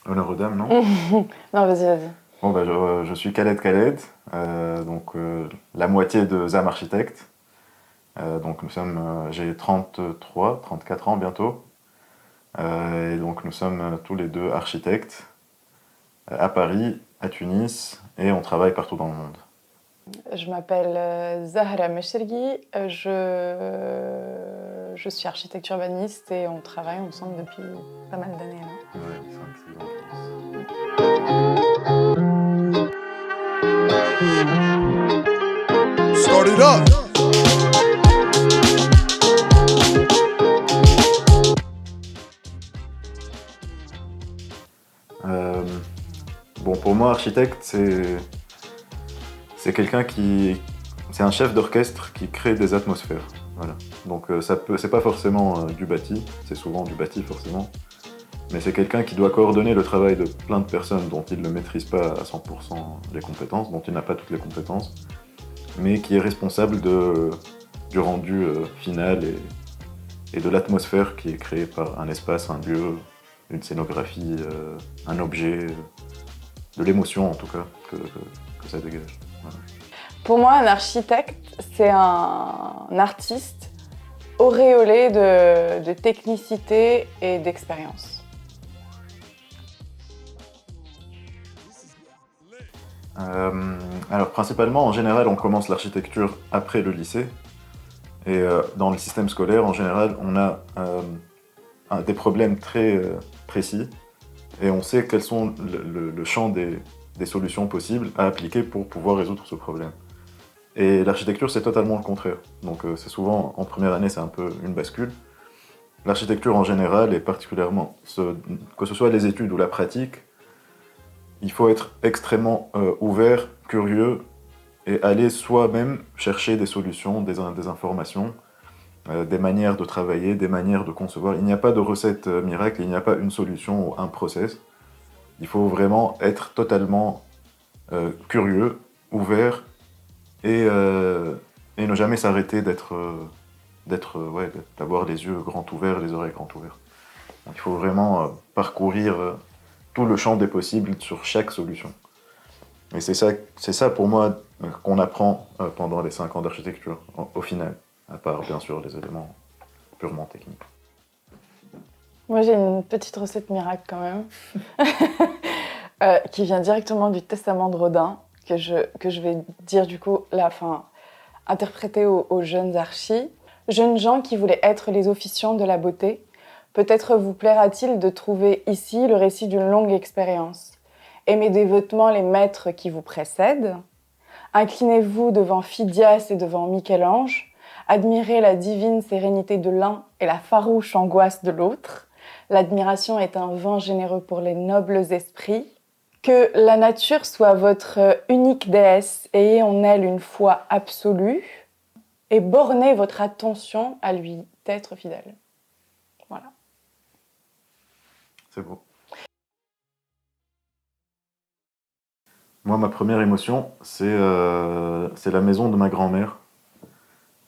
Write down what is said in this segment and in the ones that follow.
Honneur aux dames, non? Non, vas-y, vas-y. Bon, bah, je suis Khaled Khaled, la moitié de ZAM Architecte. J'ai 34 ans bientôt. Et donc nous sommes tous les deux architectes à Paris, à Tunis, et on travaille partout dans le monde. Je m'appelle Zahra Meshergui, je suis architecte urbaniste et on travaille ensemble depuis pas mal d'années là. Ouais, 5-6 ans, Start it up. je pense. Bon, pour moi, architecte, c'est quelqu'un qui... C'est un chef d'orchestre qui crée des atmosphères. Voilà. C'est pas forcément du bâti, c'est souvent du bâti forcément, mais c'est quelqu'un qui doit coordonner le travail de plein de personnes dont il ne maîtrise pas à 100% les compétences, dont il n'a pas toutes les compétences, mais qui est responsable du rendu final et de l'atmosphère qui est créée par un espace, un lieu, une scénographie, un objet, de l'émotion en tout cas que ça dégage. Voilà. Pour moi, un architecte, c'est un artiste auréolé de technicité et d'expérience. Alors principalement, en général, on commence l'architecture après le lycée. Et dans le système scolaire, en général, on a des problèmes très précis. Et on sait quels sont le champ des solutions possibles à appliquer pour pouvoir résoudre ce problème. Et l'architecture, c'est totalement le contraire. Donc c'est souvent, en première année, c'est un peu une bascule. L'architecture en général, et particulièrement, que ce soit les études ou la pratique, il faut être extrêmement ouvert, curieux, et aller soi-même chercher des solutions, des informations, des manières de travailler, des manières de concevoir. Il n'y a pas de recette miracle, il n'y a pas une solution ou un process. Il faut vraiment être totalement curieux, ouvert, et ne jamais s'arrêter d'avoir les yeux grands ouverts, les oreilles grands ouverts. Donc, il faut vraiment parcourir tout le champ des possibles sur chaque solution. Et c'est ça pour moi qu'on apprend pendant les 5 ans d'architecture, au final, à part bien sûr les éléments purement techniques. Moi, j'ai une petite recette miracle quand même, qui vient directement du Testament de Rodin, que je vais dire du coup, interpréter aux jeunes archis. Jeunes gens qui voulaient être les officiants de la beauté, peut-être vous plaira-t-il de trouver ici le récit d'une longue expérience. Aimez dévotement les maîtres qui vous précèdent. Inclinez-vous devant Phidias et devant Michel-Ange. Admirez la divine sérénité de l'un et la farouche angoisse de l'autre. L'admiration est un vin généreux pour les nobles esprits. Que la nature soit votre unique déesse, ayez en elle une foi absolue et bornez votre attention à lui être fidèle. Voilà. C'est beau. Moi, ma première émotion, c'est la maison de ma grand-mère,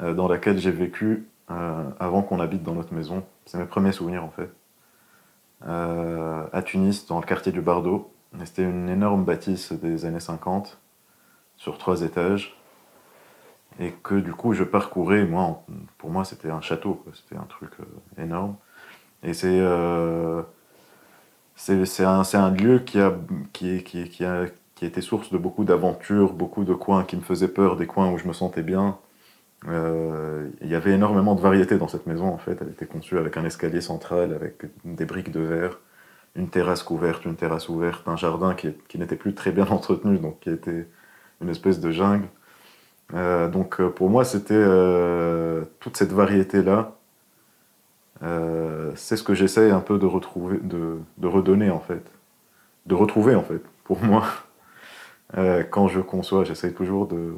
dans laquelle j'ai vécu avant qu'on habite dans notre maison. C'est mes premiers souvenirs en fait. À Tunis, dans le quartier du Bardo. C'était une énorme bâtisse des années 50, sur 3 étages, et que du coup je parcourais, pour moi c'était un château, quoi. C'était un truc énorme. Et c'est un lieu qui a été source de beaucoup d'aventures, beaucoup de coins qui me faisaient peur, des coins où je me sentais bien. Il y avait énormément de variété dans cette maison en fait. Elle était conçue avec un escalier central, avec des briques de verre, une terrasse couverte, une terrasse ouverte, un jardin qui n'était plus très bien entretenu, donc qui était une espèce de jungle. Pour moi, c'était toute cette variété-là. C'est ce que j'essaye un peu de retrouver, de redonner en fait, de retrouver en fait. Pour moi, quand je conçois, j'essaye toujours de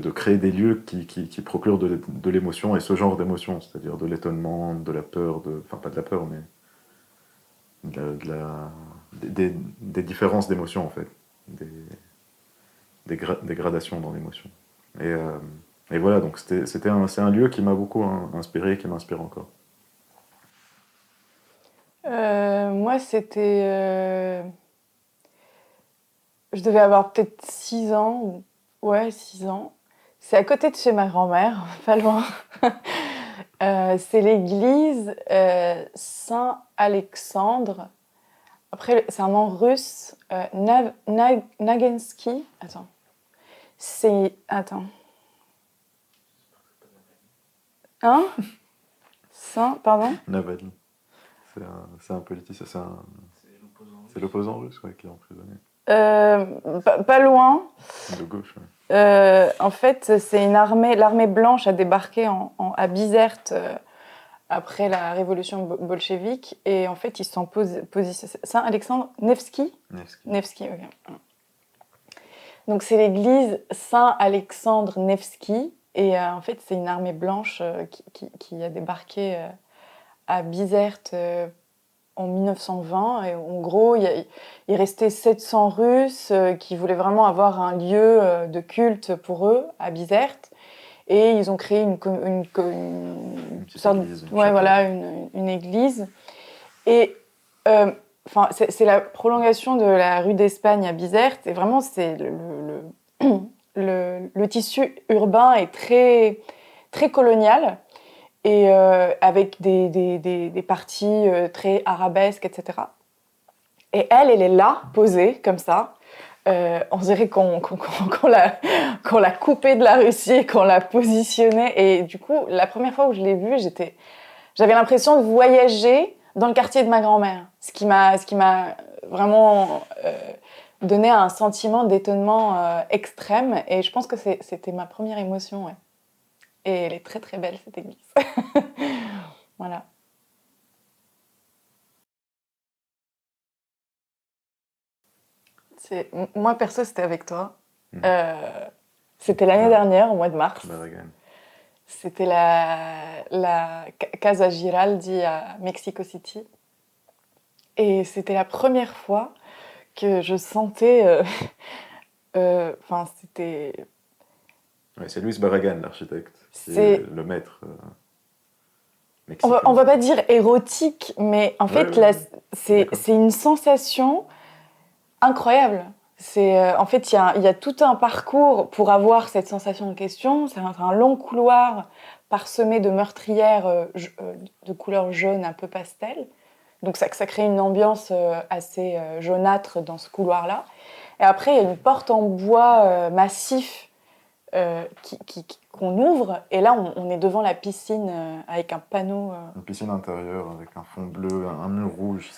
créer des lieux qui procurent de l'émotion et ce genre d'émotion, c'est-à-dire de l'étonnement, de la peur, enfin pas de la peur, mais des différences d'émotions en fait, des gradations dans l'émotion. Et, euh, et voilà, donc c'est un lieu qui m'a beaucoup inspiré et qui m'inspire encore. Moi, c'était... Je devais avoir peut-être 6 ans. Ouais, 6 ans. C'est à côté de chez ma grand-mère, pas loin. C'est l'église Saint-Alexandre. Après, c'est un nom russe. Nagensky. Attends. Attends. Hein? Pardon? Navalny. C'est un politicien, c'est l'opposant russe qui est emprisonné. Pas loin. De gauche, ouais. En fait, c'est l'armée blanche a débarqué à Bizerte après la révolution bolchevique. Et en fait, ils se sont positionnés. Saint-Alexandre Nevski. Nevski, ok. Donc, c'est l'église Saint-Alexandre Nevski. Et en fait, c'est une armée blanche qui a débarqué à Bizerte en 1920. Et en gros, il restait 700 Russes qui voulaient vraiment avoir un lieu de culte pour eux à Bizerte. Et ils ont créé une sorte église, une église. Et c'est la prolongation de la rue d'Espagne à Bizerte. Et vraiment, c'est le tissu urbain est très, très colonial. Et avec des parties très arabesques, etc. Et elle est là, posée, comme ça. On dirait qu'on l'a coupée de la Russie et qu'on l'a positionnée. Et du coup, la première fois où je l'ai vue, j'avais l'impression de voyager dans le quartier de ma grand-mère. Ce qui m'a vraiment donné un sentiment d'étonnement extrême. Et je pense que c'était ma première émotion, ouais. Et elle est très très belle, cette église. Voilà. Moi, perso, c'était avec toi. C'était l'année dernière, au mois de mars. Barragan. C'était la Casa Giraldi à Mexico City. Et c'était la première fois que je sentais... c'était... Ouais, c'est Luis Barragan, l'architecte, qui est le maître mexicain. On va pas dire érotique, mais en fait, là, c'est une sensation incroyable. En fait, il y a tout un parcours pour avoir cette sensation en question. C'est un long couloir parsemé de meurtrières de couleur jaune un peu pastel. Donc ça crée une ambiance assez jaunâtre dans ce couloir-là. Et après, il y a une porte en bois massif qu'on ouvre. Et là, on est devant la piscine avec un panneau. Une piscine intérieure avec un fond bleu, un mur rouge.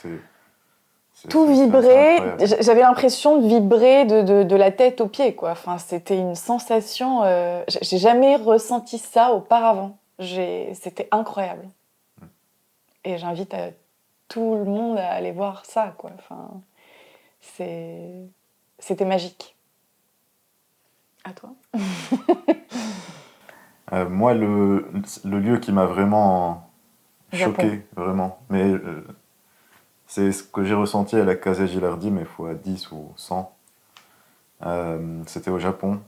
Tout vibrait. J'avais l'impression de vibrer de la tête aux pieds, quoi. Enfin, c'était une sensation. J'ai jamais ressenti ça auparavant. C'était incroyable. Et j'invite tout le monde à aller voir ça, quoi. Enfin, c'était magique. À toi. Moi, le lieu qui m'a vraiment choqué, vraiment, mais c'est ce que j'ai ressenti à la Casa Gilardi, mais fois 10 ou 100. C'était au Japon.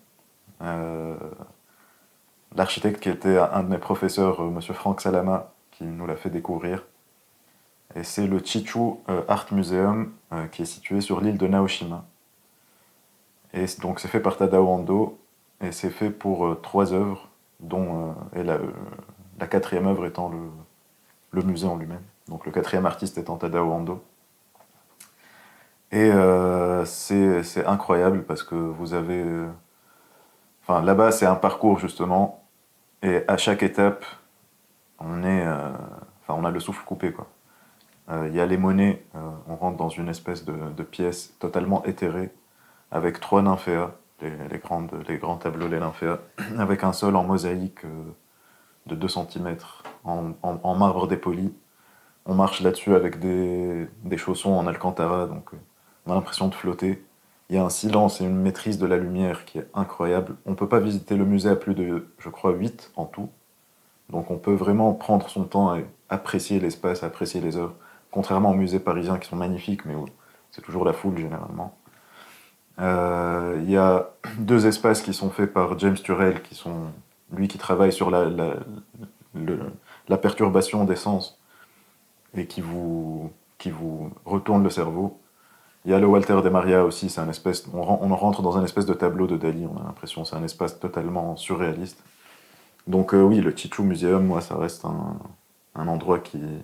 L'architecte qui était un de mes professeurs, monsieur Frank Salama, qui nous l'a fait découvrir. Et c'est le Chichu Art Museum qui est situé sur l'île de Naoshima. Et donc c'est fait par Tadao Ando et c'est fait pour 3 œuvres, dont la 4e œuvre étant le musée en lui-même. Donc le 4e artiste étant Tadao Ando. Et c'est incroyable parce que vous avez... Enfin, là-bas, c'est un parcours justement. Et à chaque étape, on a le souffle coupé, quoi. Y a les monnaies, on rentre dans une espèce de pièce totalement éthérée, avec 3 nymphéas, les grands tableaux des nymphéas, avec un sol en mosaïque de 2 cm, en marbre dépoli. On marche là-dessus avec des chaussons en alcantara, donc on a l'impression de flotter. Il y a un silence et une maîtrise de la lumière qui est incroyable. On ne peut pas visiter le musée à plus de, je crois, 8 en tout. Donc on peut vraiment prendre son temps et apprécier l'espace, apprécier les œuvres. Contrairement aux musées parisiens qui sont magnifiques, mais où c'est toujours la foule généralement. Il y a 2 espaces qui sont faits par James Turrell, lui qui travaille sur la perturbation des sens et qui qui vous retourne le cerveau. Il y a le Walter de Maria aussi, c'est un espèce, on rentre dans un espèce de tableau de Dali, on a l'impression, c'est un espace totalement surréaliste. Donc oui, le Chichu Museum, moi, ça reste un endroit qu'il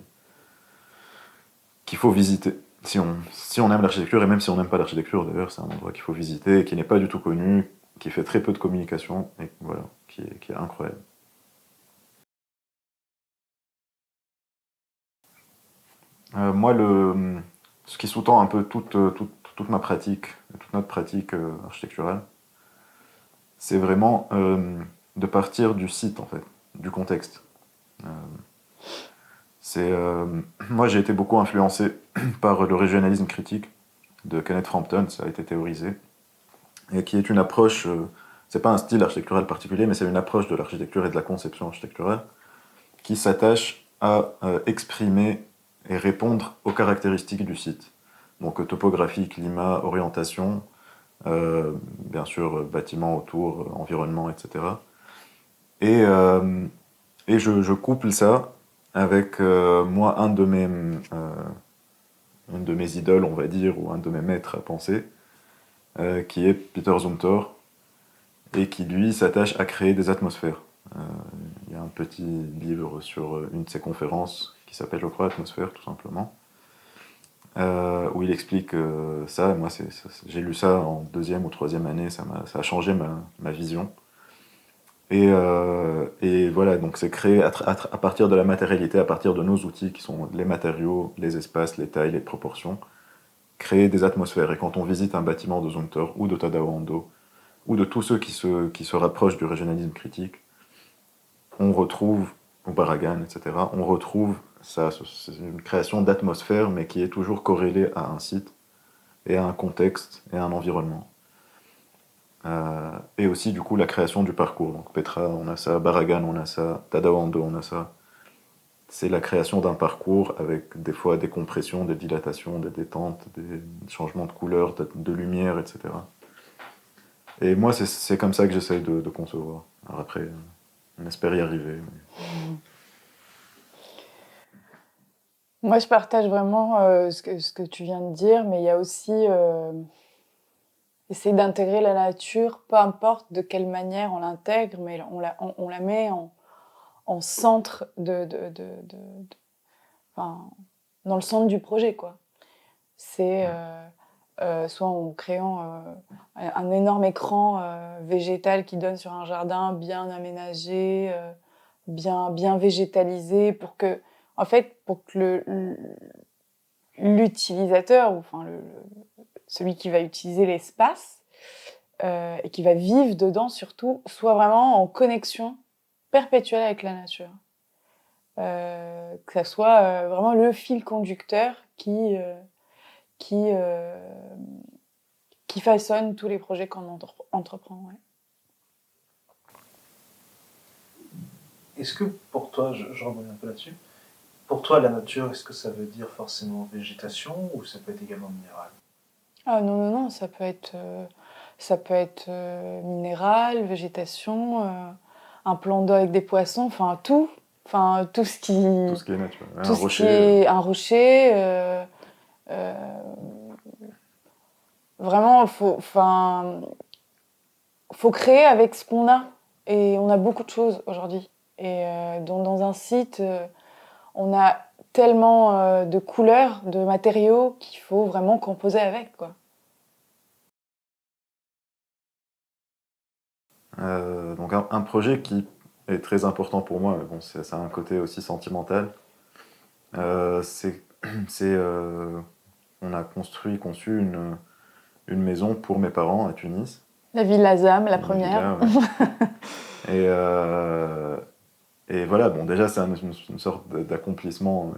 faut visiter. Si on aime l'architecture, et même si on n'aime pas l'architecture d'ailleurs, c'est un endroit qu'il faut visiter, et qui n'est pas du tout connu, qui fait très peu de communication, et voilà, qui est incroyable. Moi, ce qui sous-tend un peu toute ma pratique, toute notre pratique architecturale, c'est vraiment de partir du site, en fait, du contexte. Euh, moi, j'ai été beaucoup influencé par le régionalisme critique de Kenneth Frampton, ça a été théorisé, et qui est une approche, c'est pas un style architectural particulier, mais c'est une approche de l'architecture et de la conception architecturale qui s'attache à exprimer et répondre aux caractéristiques du site. Donc topographie, climat, orientation, bien sûr bâtiment autour, environnement, etc. Et je couple ça avec moi, une de mes idoles, on va dire, ou un de mes maîtres à penser, qui est Peter Zumthor, et qui lui s'attache à créer des atmosphères. Il y a un petit livre sur une de ses conférences qui s'appelle, je crois, Atmosphère, tout simplement, où il explique ça. Moi, j'ai lu ça en deuxième ou troisième année, ça a changé ma vision. Et voilà, donc c'est créé à partir de la matérialité, à partir de nos outils qui sont les matériaux, les espaces, les tailles, les proportions, créer des atmosphères. Et quand on visite un bâtiment de Zumthor ou de Tadao Ando, ou de tous ceux qui se rapprochent du régionalisme critique, on retrouve, ou Barragan, etc., on retrouve ça, c'est une création d'atmosphère, mais qui est toujours corrélée à un site, et à un contexte, et à un environnement. Et aussi, du coup, la création du parcours. Donc Petra, on a ça, Barragan, on a ça, Tadao Ando, on a ça. C'est la création d'un parcours avec des fois des compressions, des dilatations, des détentes, des changements de couleur, de lumière, etc. Et moi, c'est comme ça que j'essaye de concevoir. Alors après, on espère y arriver. Moi, je partage vraiment ce que tu viens de dire, mais il y a aussi essayer d'intégrer la nature, peu importe de quelle manière on l'intègre, mais on la met en centre enfin, dans le centre du projet, quoi. C'est soit en créant un énorme écran végétal qui donne sur un jardin bien aménagé, bien végétalisé, en fait, pour que l'utilisateur, ou enfin celui qui va utiliser l'espace et qui va vivre dedans surtout, soit vraiment en connexion perpétuelle avec la nature. Que ça soit vraiment le fil conducteur qui façonne tous les projets qu'on entreprend. Ouais. Est-ce que pour toi, je rebondis un peu là-dessus, pour toi la nature, est-ce que ça veut dire forcément végétation ou ça peut être également minéral? Ah non, ça peut être minéral, végétation, un plan d'eau avec des poissons, enfin tout ce qui... Tout ce qui est naturel. Tout ce qui est un rocher. Vraiment, faut créer avec ce qu'on a. Et on a beaucoup de choses aujourd'hui. Et dans un site, on a tellement de couleurs, de matériaux qu'il faut vraiment composer avec, quoi. Donc un projet qui est très important pour moi, mais bon, ça a un côté aussi sentimental. C'est, on a conçu une maison pour mes parents à Tunis. La Villa Zam, la Une première. villa, ouais. Et voilà, bon, déjà, c'est une sorte d'accomplissement.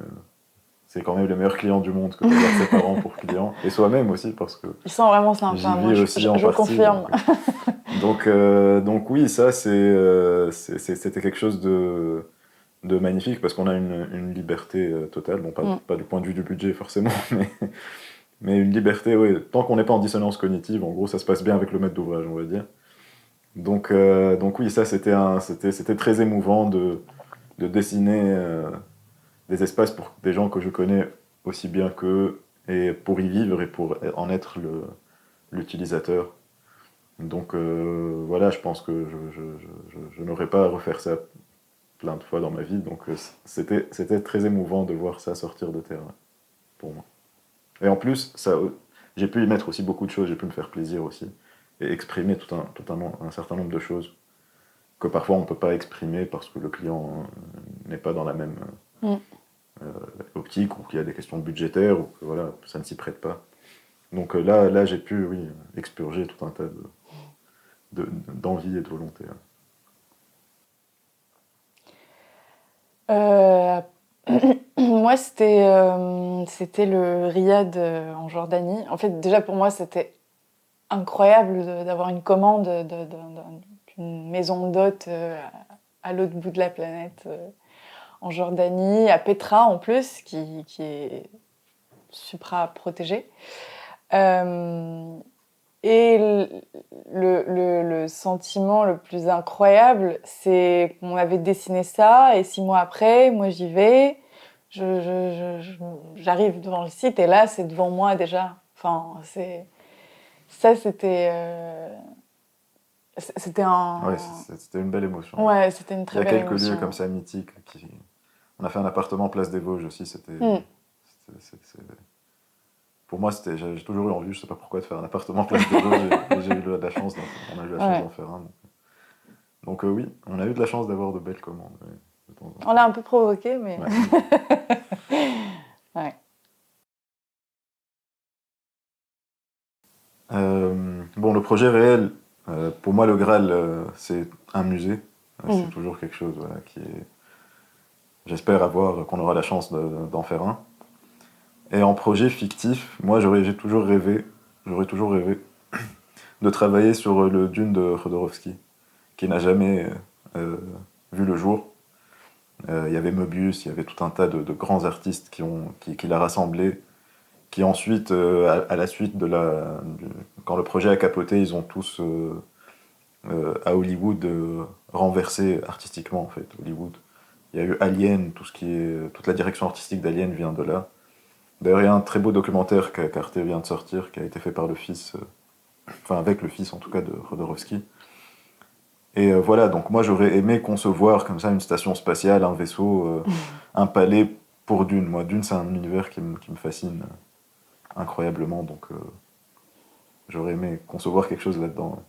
C'est quand même le meilleur client du monde que d'avoir ses parents pour clients. Et soi-même aussi, parce que Ils sont vraiment sympas, j'y moi, vis aussi en je partie. confirme. Donc oui, ça, c'était quelque chose de magnifique, parce qu'on a une liberté totale. Bon, pas du point de vue du budget, forcément, mais une liberté, oui. Tant qu'on n'est pas en dissonance cognitive, en gros, ça se passe bien avec le maître d'ouvrage, on va dire. Donc oui, ça, c'était très émouvant de dessiner des espaces pour des gens que je connais aussi bien qu'eux, et pour y vivre et pour en être l'utilisateur. Donc voilà, je pense que je n'aurais pas à refaire ça plein de fois dans ma vie, donc c'était très émouvant de voir ça sortir de terre pour moi. Et en plus, j'ai pu y mettre aussi beaucoup de choses, j'ai pu me faire plaisir aussi, et exprimer un certain nombre de choses que parfois on ne peut pas exprimer parce que le client n'est pas dans la même euh, optique, ou qu'il y a des questions budgétaires, ou que voilà, ça ne s'y prête pas. Donc là j'ai pu, oui, expurger tout un tas d'envie et de volonté. Moi, c'était le Riad en Jordanie. En fait, déjà pour moi, c'était incroyable d'avoir une commande d'une maison d'hôtes à l'autre bout de la planète, en Jordanie, à Petra en plus, qui est supra-protégée. Et le sentiment le plus incroyable, c'est qu'on avait dessiné ça, et 6 mois après, moi j'y vais, j'arrive devant le site, et là c'est devant moi déjà. Enfin, ça c'était un... Ouais, c'était une belle émotion. Ouais, c'était une Il y très a belle quelques émotion. lieux comme ça mythiques. On a fait un appartement place des Vosges aussi. Pour moi, j'ai toujours eu envie, je sais pas pourquoi, de faire un appartement place des Vosges. Et j'ai eu la chance, on a eu la chance d'en faire un. Donc oui, on a eu de la chance d'avoir de belles commandes. De temps en temps. On l'a un peu provoqué, mais... Ouais. Ouais. Bon, le projet réel, pour moi, le Graal, c'est un musée. C'est toujours quelque chose, voilà, qui est... J'espère qu'on aura la chance d'en faire un. Et en projet fictif, moi, j'aurais toujours rêvé de travailler sur le Dune de Jodorowsky, qui n'a jamais vu le jour. Il y avait Möbius, il y avait tout un tas de grands artistes qui l'a rassemblé, qui ensuite, à la suite quand le projet a capoté, ils ont tous, à Hollywood, renversé artistiquement, en fait, Hollywood. Il y a eu Alien, toute la direction artistique d'Alien vient de là. D'ailleurs, il y a un très beau documentaire qu'Arte vient de sortir, qui a été fait par le fils, enfin avec le fils en tout cas de Jodorowsky. Et voilà, donc moi j'aurais aimé concevoir comme ça une station spatiale, un vaisseau, un palais pour Dune. Moi, Dune, c'est un univers qui me fascine incroyablement, donc j'aurais aimé concevoir quelque chose là-dedans.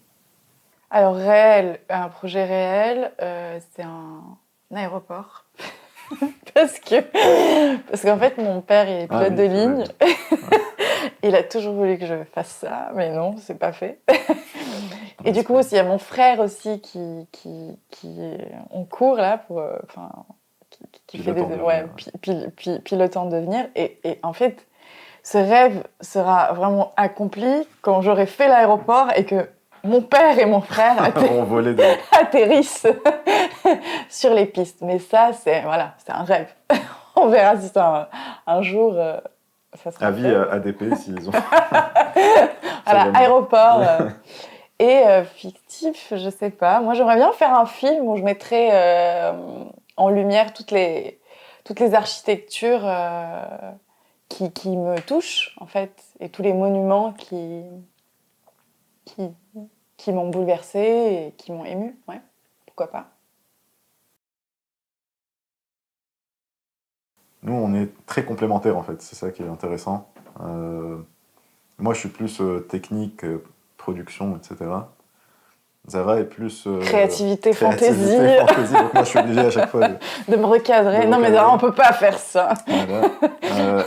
Alors, un projet réel, c'est un aéroport. Parce qu'en fait, mon père, il est pilote de ligne. Il a toujours voulu que je fasse ça, mais non, c'est pas fait. Et du coup, il y a mon frère aussi qui est en cours là, qui fait pilote en devenir. Et en fait, ce rêve sera vraiment accompli quand j'aurai fait l'aéroport et que mon père et mon frère atterrissent sur les pistes. Mais ça, c'est un rêve. On verra si c'est un jour, ça sera avis fait. à ADP s'ils ont... Voilà, aéroport. Et fictif, je sais pas. Moi, j'aimerais bien faire un film où je mettrais en lumière toutes les architectures qui me touchent, en fait, et tous les monuments qui m'ont bouleversée et qui m'ont émue. Ouais, pourquoi pas. Nous, on est très complémentaires, en fait. C'est ça qui est intéressant. Moi, je suis plus technique, production, etc. Zara est plus... créativité, fantaisie. Donc moi, je suis obligé à chaque fois de me recadrer. Non, mais Zara, on peut pas faire ça. Voilà.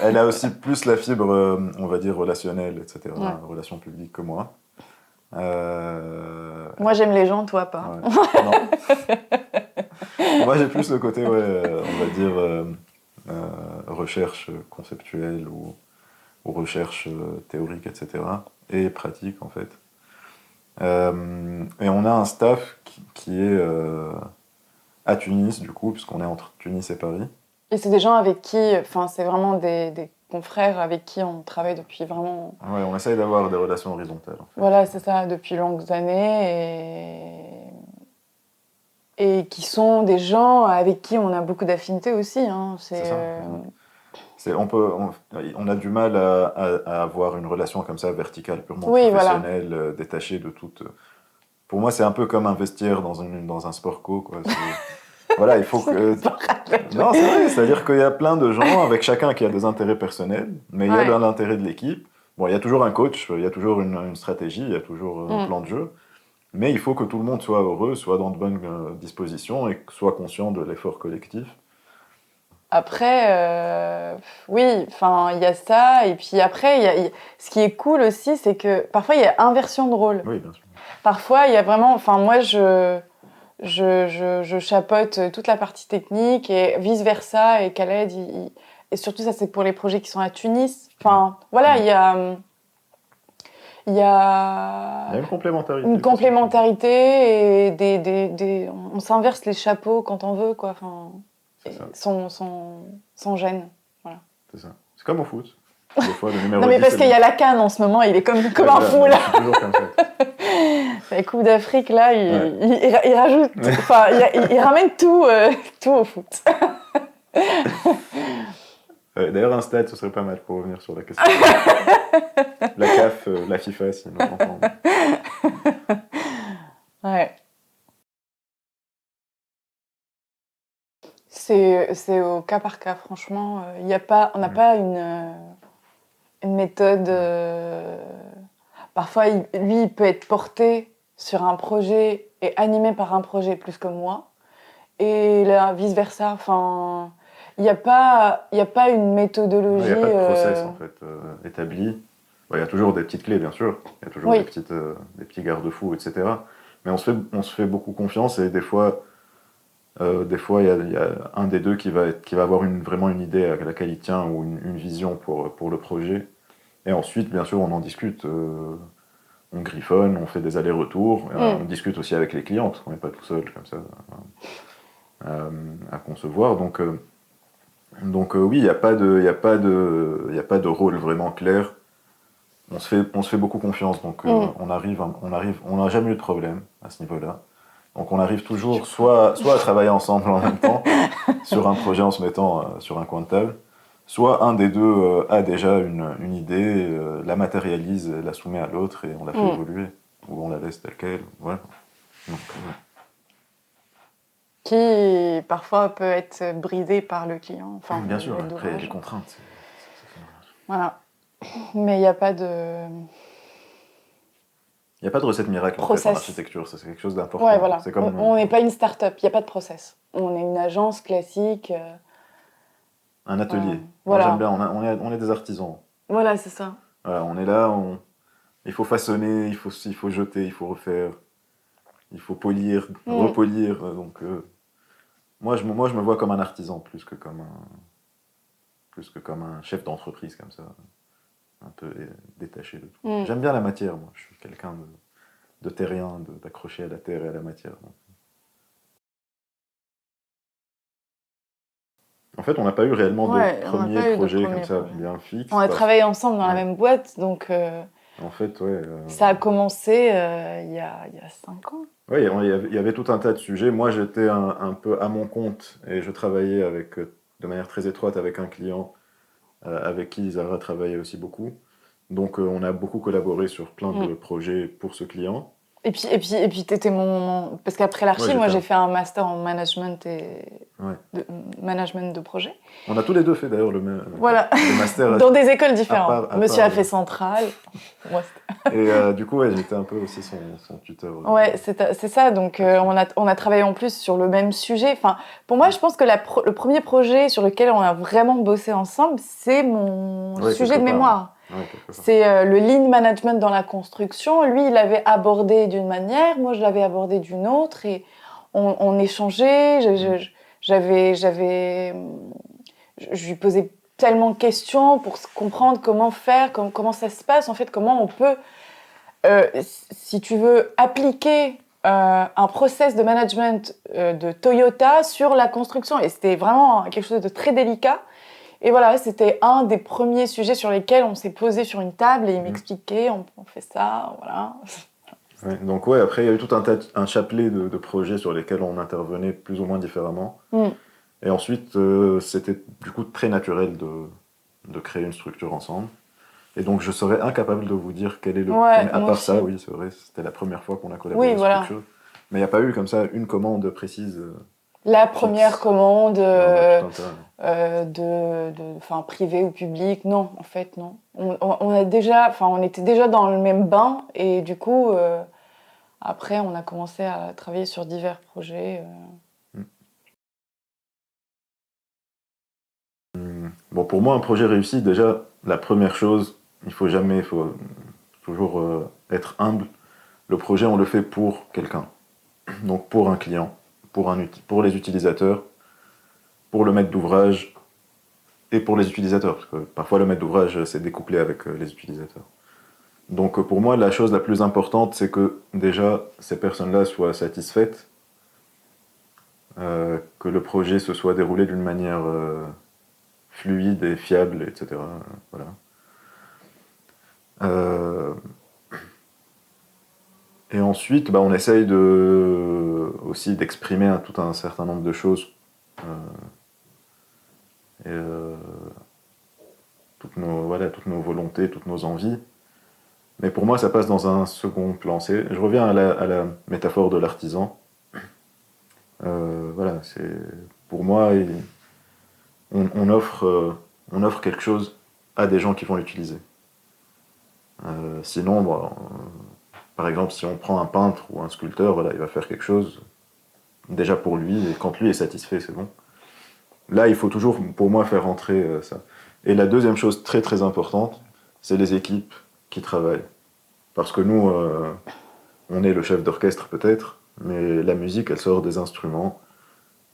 Elle a aussi plus la fibre, on va dire, relationnelle, etc. Ouais. Relation publique que moi. Moi, j'aime les gens, toi, pas. Ouais. Non. Moi, j'ai plus le côté, on va dire, recherche conceptuelle ou recherche théorique, etc. Et pratique, en fait. Et on a un staff qui est à Tunis, du coup, puisqu'on est entre Tunis et Paris. Et c'est des gens avec qui, c'est vraiment des confrères avec qui on travaille depuis vraiment... Ouais, on essaye d'avoir des relations horizontales. En fait. Voilà, c'est ça, depuis longues années. Et qui sont des gens avec qui on a beaucoup d'affinités aussi. Hein. C'est ça. On a du mal à avoir une relation comme ça, verticale, purement Oui, voilà. professionnelle, détachée de toute. Pour moi, c'est un peu comme investir dans un sport co, quoi. Voilà, il faut que. Non, c'est vrai, c'est-à-dire qu'il y a plein de gens, avec chacun qui a des intérêts personnels, mais il y a Ouais. l'intérêt de l'équipe. Bon, il y a toujours un coach, il y a toujours une stratégie, il y a toujours un Mm. plan de jeu, mais il faut que tout le monde soit heureux, soit dans de bonnes dispositions et soit conscient de l'effort collectif. Après, oui, enfin, il y a ça. Et puis après, ce qui est cool aussi, c'est que parfois, il y a inversion de rôle. Oui, bien sûr. Parfois, il y a vraiment... Enfin, moi, je chapeaute toute la partie technique et vice-versa. Et Khaled, et surtout, ça, c'est pour les projets qui sont à Tunis. Enfin, voilà, il y a Il y a une complémentarité. une complémentarité et on s'inverse les chapeaux quand on veut, quoi. Enfin, C'est ça. sans gêne. C'est ça. C'est comme au foot. Des fois, le numéro Non, mais 10, parce c'est qu'il y a lui. la CAN en ce moment, il est comme Ouais, un voilà, fou, là. c'est toujours comme ça. La Coupe d'Afrique, là, Ouais. il rajoute, enfin, il ramène tout, tout au foot. D'ailleurs, un stade, ce serait pas mal pour revenir sur la question. La CAF, la FIFA, si on entend. Ouais. C'est au cas par cas, franchement. Il y a pas, on n'a pas une méthode. Parfois, lui, il peut être porté sur un projet et animé par un projet plus que moi. Et là, vice-versa. Enfin, il n'y a pas une méthodologie. Il n'y a pas de process en fait établi. Bon, il y a toujours des petites clés, bien sûr. Il y a toujours Oui. des petits garde-fous, etc. Mais on se fait beaucoup confiance et des fois, il y a un des deux qui va avoir vraiment une idée à laquelle il tient ou une vision pour le projet. Et ensuite, bien sûr, on en discute. On griffonne, on fait des allers-retours. On discute aussi avec les clients, parce qu'on n'est pas tout seul comme ça à concevoir. Donc oui, il n'y a pas de rôle vraiment clair. On se fait beaucoup confiance, donc on n'a jamais eu de problème à ce niveau-là. Donc on arrive toujours soit à travailler ensemble en même temps sur un projet en se mettant sur un coin de table, soit un des deux a déjà une idée, la matérialise, la soumet à l'autre et on la fait évoluer, ou on la laisse telle qu'elle. Voilà. Donc, Qui parfois peut être bridé par le client. Enfin, bien sûr, le après il y a dommage. des contraintes. Voilà. Mais il n'y a pas de... Il n'y a pas de recette miracle en fait, en architecture, ça, c'est quelque chose d'important. Ouais, voilà. C'est comme... On n'est pas une start-up, il n'y a pas de process. On est une agence classique. un atelier. Voilà. Moi, j'aime bien, on est des artisans. Voilà, c'est ça. Voilà, on est là, il faut façonner, il faut jeter, il faut refaire, il faut polir, repolir. Donc, moi, je me vois comme un artisan plus que comme un chef d'entreprise comme ça, un peu détaché de tout. J'aime bien la matière, moi. Je suis quelqu'un de terrien, d'accroché à la terre et à la matière. Donc. En fait, on n'a pas eu réellement de premier projet comme ça, bien fixe. On a travaillé ensemble dans la même boîte, donc en fait, ça a commencé il y a 5 ans. Oui, il y avait tout un tas de sujets. Moi, j'étais un peu à mon compte et je travaillais de manière très étroite avec un client avec qui Zara travaillait aussi beaucoup. Donc, on a beaucoup collaboré sur plein de projets pour ce client. Et puis t'étais mon... Parce qu'après l'archi, moi, j'ai fait un master en management management de projet. On a tous les deux fait d'ailleurs le master. Dans des écoles différentes. Monsieur a fait Centrale. Moi, et du coup, j'étais un peu aussi son tuteur. Ouais, c'est ça. Donc, on a travaillé en plus sur le même sujet. Enfin, pour moi, je pense que le premier projet sur lequel on a vraiment bossé ensemble, c'est mon sujet de mémoire. Ouais, c'est le lean management dans la construction. Lui, il l'avait abordé d'une manière, moi, je l'avais abordé d'une autre, et on échangeait. Je lui posais tellement de questions pour comprendre comment faire, comment ça se passe, en fait, comment on peut, si tu veux, appliquer un process de management de Toyota sur la construction. Et c'était vraiment quelque chose de très délicat. Et voilà, c'était un des premiers sujets sur lesquels on s'est posé sur une table et il m'expliquait, on fait ça, voilà. Ouais, donc après il y a eu tout un chapelet de projets sur lesquels on intervenait plus ou moins différemment. Et ensuite, c'était du coup très naturel de créer une structure ensemble. Et donc je serais incapable de vous dire quel est le Ouais, premier. À moi part aussi. ça, oui, c'est vrai, c'était la première fois qu'on a collaboré Oui, sur voilà. quelque chose. Mais il n'y a pas eu comme ça une commande précise. La première Fixe. commande Il y en a tout un tas. enfin, privée ou publique, non, en fait, non. On a déjà, enfin, on était déjà dans le même bain et du coup, après, on a commencé à travailler sur divers projets. Bon, pour moi, un projet réussi, déjà, la première chose, il faut toujours être humble. Le projet, on le fait pour quelqu'un. Donc pour un client, pour les utilisateurs, pour le maître d'ouvrage et pour les utilisateurs. Parce que parfois, le maître d'ouvrage, c'est découplé avec les utilisateurs. Donc pour moi, la chose la plus importante, c'est que déjà, ces personnes-là soient satisfaites, que le projet se soit déroulé d'une manière fluide et fiable, etc. Voilà. Euh, et ensuite, bah, on essaye aussi d'exprimer tout un certain nombre de choses. Et, toutes nos volontés, toutes nos envies. Mais pour moi, ça passe dans un second plan. Je reviens à la métaphore de l'artisan. Voilà, pour moi, on offre quelque chose à des gens qui vont l'utiliser. Sinon, bon, par exemple, si on prend un peintre ou un sculpteur, voilà, il va faire quelque chose déjà pour lui, et quand lui est satisfait, c'est bon. Là, il faut toujours, pour moi, faire rentrer ça. Et la deuxième chose très très importante, c'est les équipes qui travaillent. Parce que nous, on est le chef d'orchestre peut-être, mais la musique, elle sort des instruments,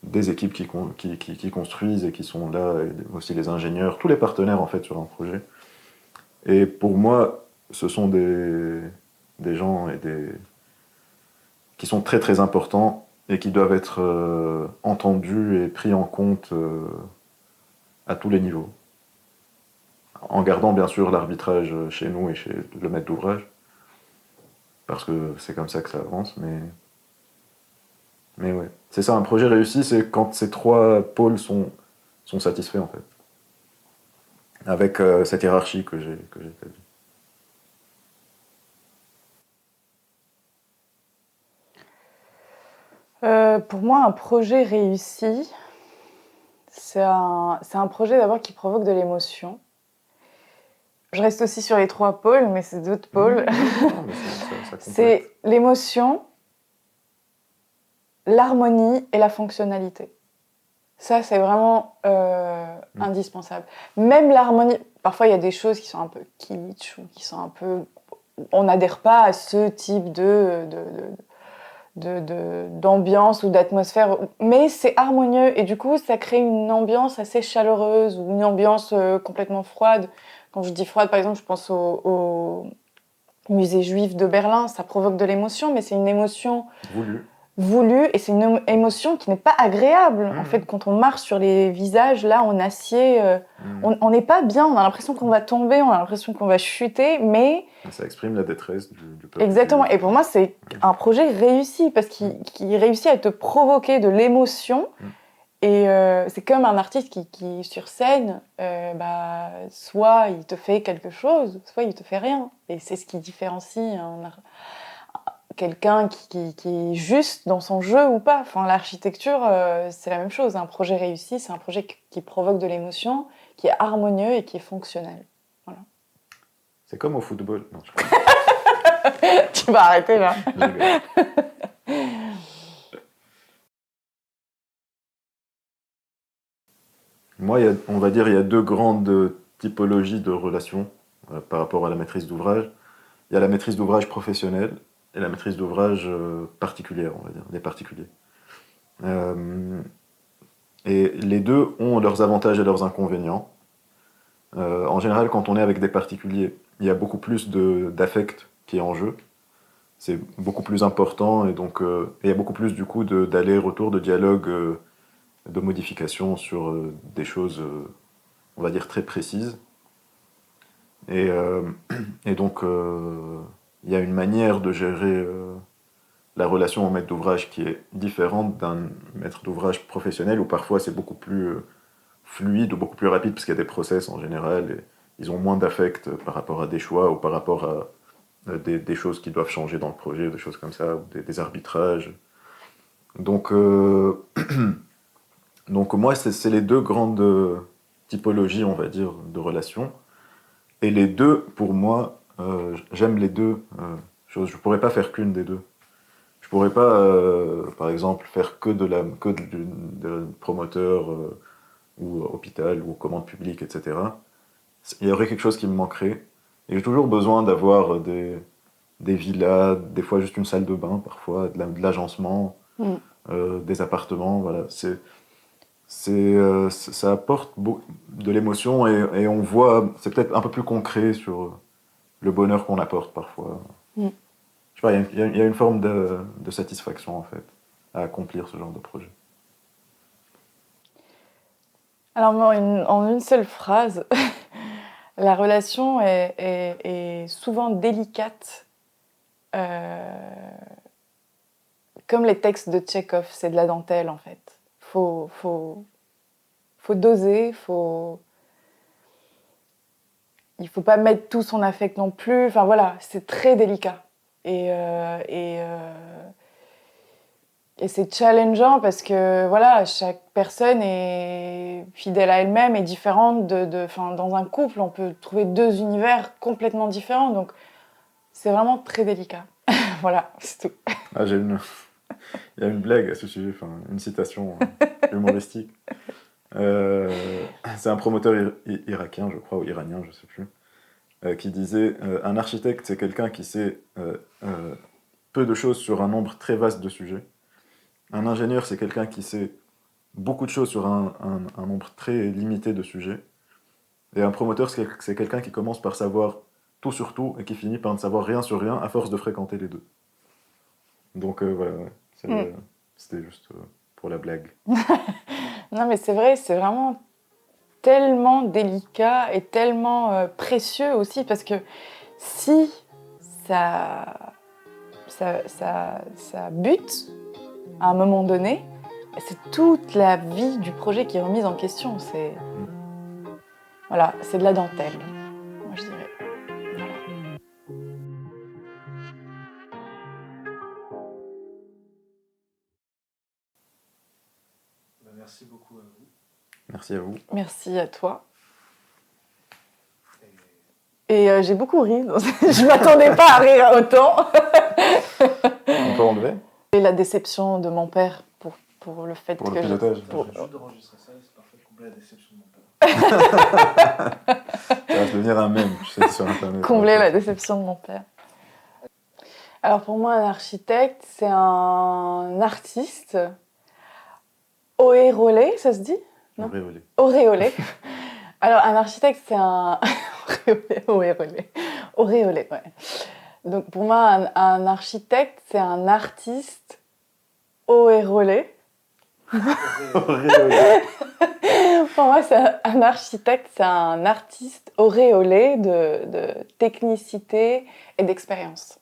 des équipes qui construisent et qui sont là, et aussi les ingénieurs, tous les partenaires en fait sur un projet. Et pour moi, ce sont des gens qui sont très très importants et qui doivent être entendus et pris en compte à tous les niveaux. En gardant bien sûr l'arbitrage chez nous et chez le maître d'ouvrage, parce que c'est comme ça que ça avance, mais ouais. C'est ça, un projet réussi, c'est quand ces trois pôles sont satisfaits, en fait. Avec cette hiérarchie que j'ai établie. Pour moi, un projet réussi, c'est un projet d'abord qui provoque de l'émotion. Je reste aussi sur les trois pôles, mais c'est d'autres pôles. Non, mais ça C'est l'émotion, l'harmonie et la fonctionnalité. Ça, c'est vraiment indispensable. Même l'harmonie, parfois il y a des choses qui sont un peu kitsch ou qui sont un peu... On n'adhère pas à ce type d'ambiance ou d'atmosphère, mais c'est harmonieux et du coup ça crée une ambiance assez chaleureuse ou une ambiance complètement froide. Quand je dis froide, par exemple, je pense au musée juif de Berlin, ça provoque de l'émotion, mais c'est une émotion voulue et c'est une émotion qui n'est pas agréable. En fait, quand on marche sur les visages là en acier, on n'est pas bien, on a l'impression qu'on va tomber, on a l'impression qu'on va chuter, mais ça exprime la détresse du peuple. exactement. Et pour moi, c'est un projet réussi parce qu'il réussit à te provoquer de l'émotion. Et c'est comme un artiste qui sur scène, soit il te fait quelque chose, soit il te fait rien. Et c'est ce qui différencie quelqu'un qui est juste dans son jeu ou pas. Enfin, l'architecture, c'est la même chose. Un projet réussi, c'est un projet qui provoque de l'émotion, qui est harmonieux et qui est fonctionnel. Voilà. C'est comme au football. Non, Tu vas arrêter là. Moi, on va dire il y a deux grandes typologies de relations par rapport à la maîtrise d'ouvrage. Il y a la maîtrise d'ouvrage professionnelle et la maîtrise d'ouvrage particulière, on va dire, des particuliers. Et les deux ont leurs avantages et leurs inconvénients. En général, quand on est avec des particuliers, il y a beaucoup plus d'affect qui est en jeu. C'est beaucoup plus important et donc il y a beaucoup plus du coup d'aller-retour, de dialogue, de modification sur des choses, on va dire, très précises. Et, et donc il y a une manière de gérer la relation au maître d'ouvrage qui est différente d'un maître d'ouvrage professionnel où parfois c'est beaucoup plus fluide ou beaucoup plus rapide parce qu'il y a des process en général et ils ont moins d'affect par rapport à des choix ou par rapport à des choses qui doivent changer dans le projet, des choses comme ça, ou des arbitrages. Donc, donc moi, c'est les deux grandes typologies, on va dire, de relations. Et les deux, pour moi, j'aime les deux choses. Je ne pourrais pas faire qu'une des deux. Je ne pourrais pas, par exemple, faire que de promoteur ou hôpital ou commande publique, etc. Il y aurait quelque chose qui me manquerait. Et j'ai toujours besoin d'avoir des villas, des fois juste une salle de bain, parfois de l'agencement, des appartements. Voilà. Ça apporte de l'émotion et on voit, c'est peut-être un peu plus concret sur le bonheur qu'on apporte parfois. Je sais pas, il y a une forme de satisfaction en fait à accomplir ce genre de projet. Alors moi, en une seule phrase, la relation est souvent délicate, comme les textes de Tchekhov, c'est de la dentelle en fait. Faut doser, il faut pas mettre tout son affect non plus. Enfin voilà, c'est très délicat. Et c'est challengeant parce que voilà, chaque personne est fidèle à elle-même et différente dans un couple, on peut trouver deux univers complètement différents. Donc c'est vraiment très délicat. Voilà, c'est tout. Ah, il y a une blague à ce sujet, enfin, une citation humoristique. C'est un promoteur irakien, je crois, ou iranien, je ne sais plus, qui disait un architecte, c'est quelqu'un qui sait peu de choses sur un nombre très vaste de sujets. Un ingénieur, c'est quelqu'un qui sait beaucoup de choses sur un nombre très limité de sujets. Et un promoteur, c'est quelqu'un qui commence par savoir tout sur tout et qui finit par ne savoir rien sur rien à force de fréquenter les deux. Donc voilà, ouais, c'était juste pour la blague. Non mais c'est vrai, c'est vraiment tellement délicat et tellement précieux aussi parce que si ça bute à un moment donné, c'est toute la vie du projet qui est remise en question. Voilà, c'est de la dentelle, moi je dirais. Voilà. Merci beaucoup à vous. Merci à vous. Merci à toi. Et j'ai beaucoup ri. Je m'attendais pas à rire autant. On peut enlever ? Et la déception de mon père pour le fait pour que le pilotage. Je vais juste d'enregistrer ça, c'est parfait, combler la déception de mon père. Ça va devenir un mème, je sais, sur Internet. Combler la déception de mon père. Alors pour moi, un architecte, c'est un artiste auréolé, ça se dit ? Non ? Auréolé. Auréolé. Alors un architecte, c'est un... Auréolé, ouais. Donc pour moi, un architecte, c'est un artiste auréolé. Auréolé. Pour moi, un architecte, c'est un artiste auréolé de technicité et d'expérience.